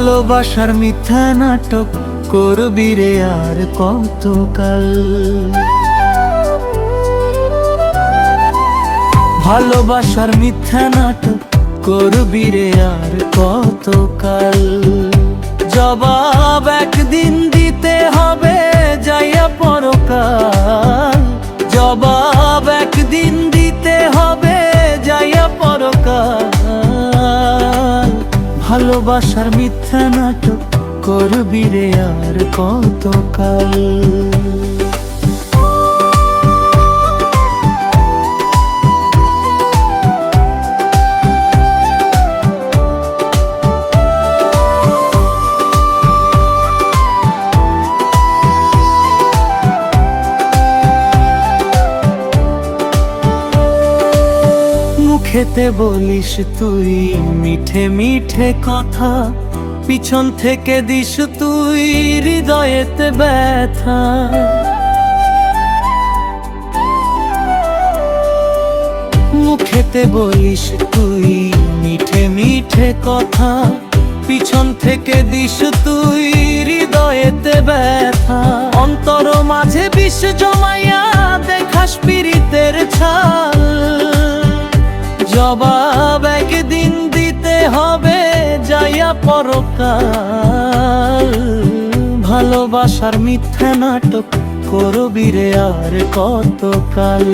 ভালোবাসার মিথ্যা নাটক করবি রে আর কতকাল। ভালোবাসার মিথ্যা নাটক করবি রে আর কতকাল। জবাব একদিন দিতে হবে যাইয়া পরকাল। জবাব একদিন দিতে হবে যাইয়া পরকাল। ভালোবাসার মিথ্যা নাটক করবি রে আর কতকাল। মুখেতে বলিস তুই মিঠে মিঠে কথা, পিছন থেকে দিস তুই হৃদয়েতে ব্যথা। মুখেতে বলিস তুই মিঠে মিঠে কথা, পিছন থেকে দিস তুই হৃদয়েতে ব্যথা। অন্তর মাঝে বিষ জমাইয়া দেখাস পীড়িতের ছাল। জবাব একদিন দিতে হবে যাইয়া পরকাল। ভালোবাসার মিথ্যা নাটক করবি রে আর কতকাল।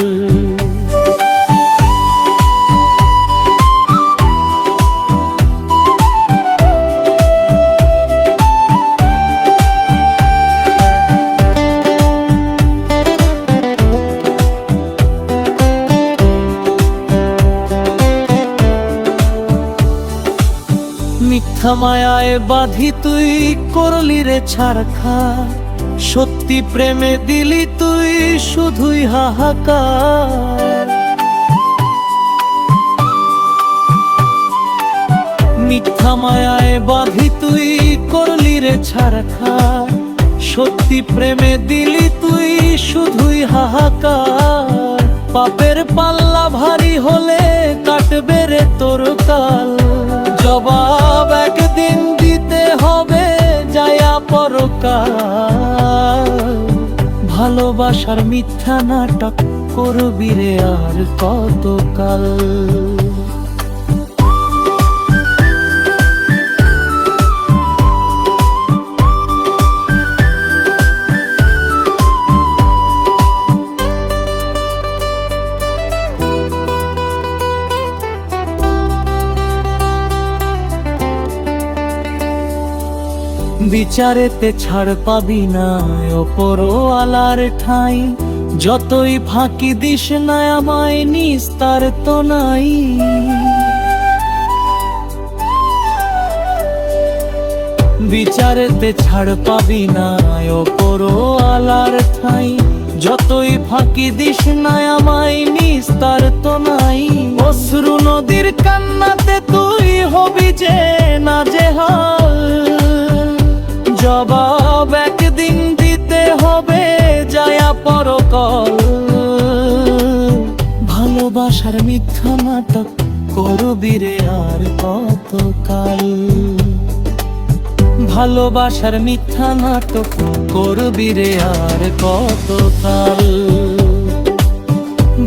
মিথ্যা মায়ায় বাঁধি তুই করলি রে ছারখা, সত্যি প্রেমে দিলি তুই শুধুই হাহাকার। মিথ্যা মায়ায় বাঁধি তুই করলি রে ছারখা, সত্যি প্রেমে দিলি তুই শুধুই হাহাকার। পাপের পাল্লা ভারী হলে কাটবে রে তোর কাল। জবাব একদিন দিতে হবে যাইয়া পরকাল। ভালোবাসার মিথ্যা নাটক করবি রে আর কতকাল। বিচারেতে ছাড় পাবি না ওপরওয়ালার ঠাই। যতই ফাঁকি দিস না আমায় নিস্তার তো নাই। বিচারেতে ছাড় পাবি না ওপরওয়ালার ঠাই। যতই ফাঁকি দিস না আমায় নিস্তার তো নাই। অশ্রু নদীর কান্নাতে তুই হবি যে নাজেহাল। জবাব একদিন দিতে হবে যাইয়া পরকাল। ভালোবাসার মিথ্যা নাটক করবি রে আর কতকাল। ভালোবাসার মিথ্যা নাটক করবি রে আর কতকাল।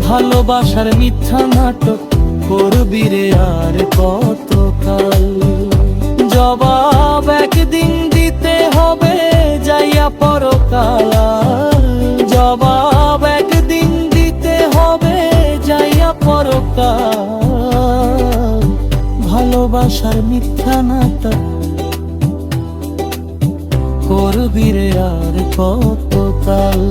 ভালোবাসার মিথ্যা নাটক করবি রে আর কতকাল। জবাব একদিন দিতে হবে যাইয়া পরকাল। জবাব একদিন দিতে হবে যাইয়া পরকাল। ভালোবাসার মিথ্যা নাটক করবি রে আর কতকাল।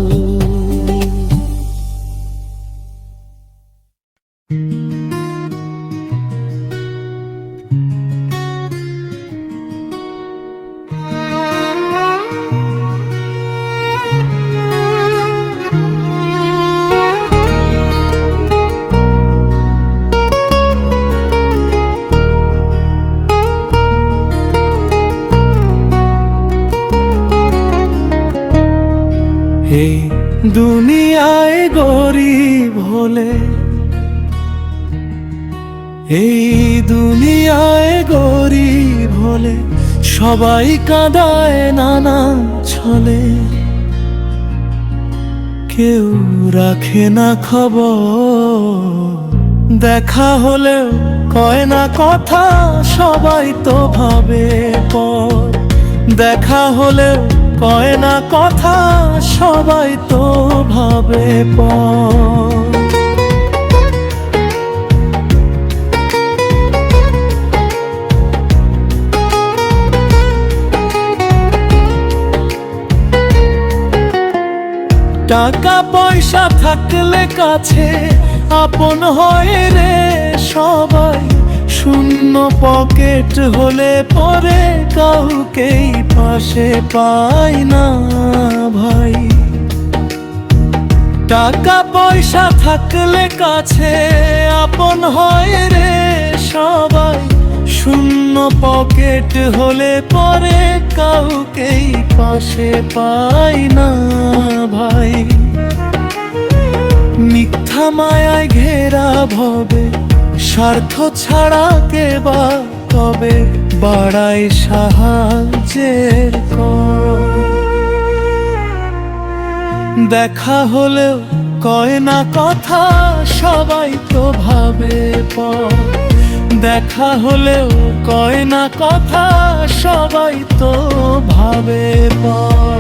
এই দুনিয়ায় গরিব হলে, এই দুনিয়ায় গরিব হলে সবাই কাঁদায় নানা ছলে, কেউ রাখে না খবর। দেখা হলেও কয় না কথা, সবাই তো ভাবে পর। দেখা হলেও কয় না কথা, সবাই তো ভাবে পর। টাকা পয়সা থাকলে কাছে আপন হয় রে সবাই, শূন্য পকেট হলে পরে কাউকেই পাশে পাই না ভাই। টাকা পয়সা থাকলে কাছে আপন হয় রে সবাই, শূন্য পকেট হলে পরে কাউকেই পাশে পাই না ভাই। মিথ্যা মায়ায় ঘেরা ভবে, স্বার্থ ছাড়া কে বা কবে বাড়ায় সাহায্যের কর। দেখা হলেও কয় না কথা, সবাই তো ভাবে পর। দেখা হলেও কয় না কথা, সবাই তো ভাবে পর।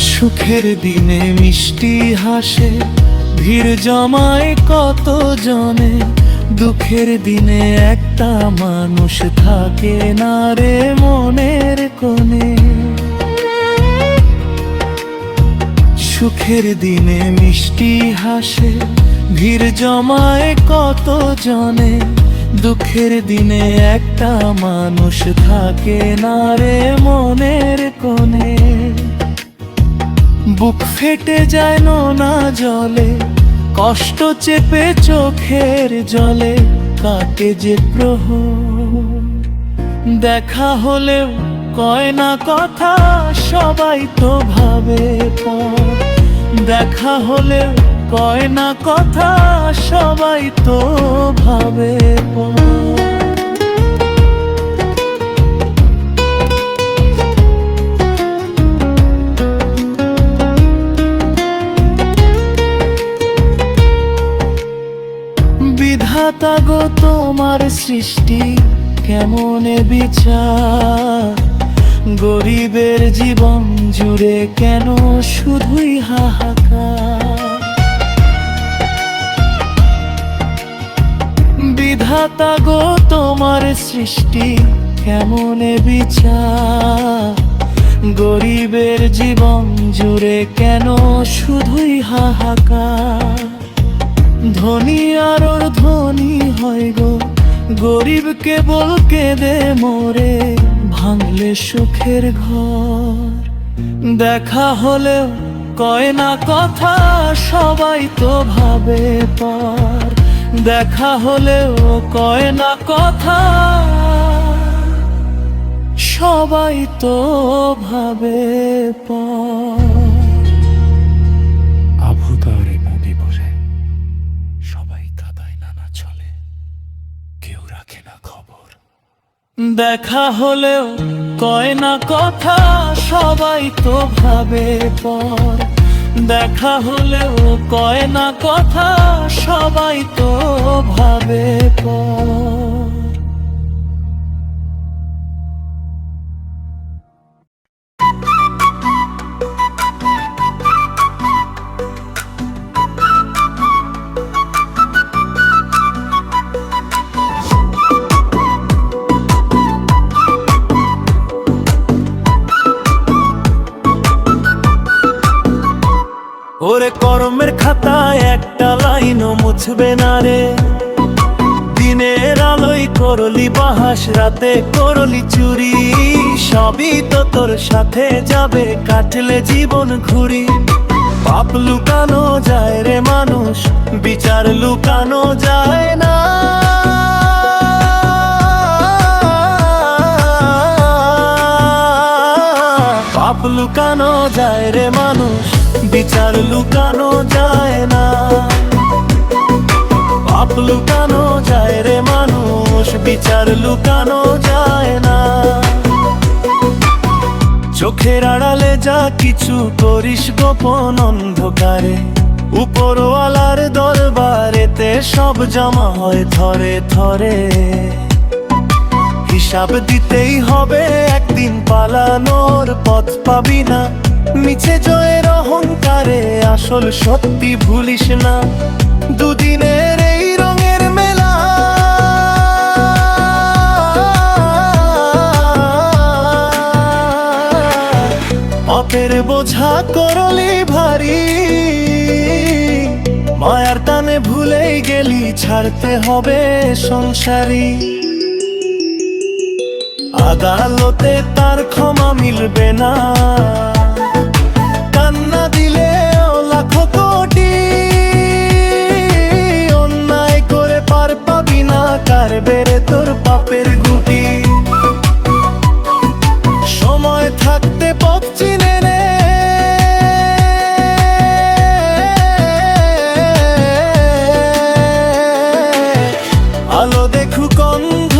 সুখের দিনে মিষ্টি হাসে, ভিড় জমায় কত জনে। দুঃখের দিনে একটা মানুষ থাকে না রে মনের কোণে। সুখের দিনে মিষ্টি হাসে, ভিড় জমায় কত জনে। দুঃখের দিনে একটা মানুষ থাকে না রে মনের কোণে। বুক ফেটে যায় নোনা জলে, কষ্ট চেপে চোখের জলে কাটে যে প্রহর। দেখা হলেও কয় না কথা, সবাই তো ভাবে পর। দেখা হলেও কয় না কথা, সবাই তো ভাবে পর। বিধাতা গো তোমার সৃষ্টি কেমনে বিচার, গরিবের জীবন জুড়ে কেন শুধুই হাহাকার। বিধাতা গো তোমার সৃষ্টি কেমনে বিচার, গরিবের জীবন জুড়ে কেন শুধুই হাহাকার। ধনী আরো ধনী হয় গো, গরিব কেবল কেঁদে মরে ভাঙলে সুখের ঘর। দেখা হলেও কয় না কথা, সবাই তো ভাবে পর। দেখা হলেও কয় না কথা, সবাই তো ভাবে পর। আভুতারে নদী বসে, সবাই কাদায় নানা চলে, কেউ রাখে না খবর। দেখা হলেও কয় না কথা, সবাই তো ভাবে পর। দেখা হলেও কয় না কথা, সবাই তো ভাবে পর। ওরে কর্মের খাতায় একটা লাইনও মুছবে না রে। দিনের আলোয় করলি বাহাস, রাতে করলি চুরি, সবই তো তোর সাথে যাবে কাটলে জীবন ঘুরি। পাপ লুকানো যায় রে মানুষ, বিচার লুকানো যায় না। পাপ লুকানো যায় রে মানুষ, বিচার লুকানো যায় না। পাপ লুকানো যায় রে মানুষ, বিচার লুকানো যায় না। চোখের আড়ালে যা কিছু করিস গোপন অন্ধকারে, উপরওয়ালার দরবারেতে সব জমা হয় থরে থরে। হিসাব দিতেই হবে একদিন, পালানোর পথ পাবি না। মিছে জয়ের অহংকারে আসল সত্যি ভুলিস না। দুদিনের এই রঙের মেলা, পাপের বোঝা করলি ভারী। মায়ার টানে ভুলেই গেলি, ছাড়তে হবে সংসারী। আদালতে তার ক্ষমা মিলবে না, কান্না দিলে লাখো কোটি। অন্যায় করে পার পাবি না, কারবে রে তোর পাপের গুটি। সময় থাকতে পথ চিনে নে, আলো দেখুক অন্ধ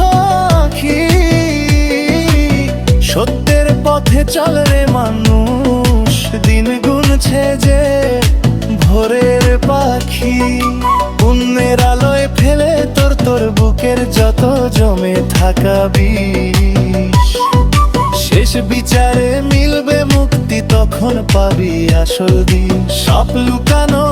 আখি। সত্যের পথে চল রে মানুষ, দিন গুনছে যে ভোরের পাখি। পুণ্যের আলোয় ফেলে তোর বুকের যত জমে থাকা বিষ। শেষ বিচারে মিলবে মুক্তি, তখন পাবি আসল দিন। সব লুকানো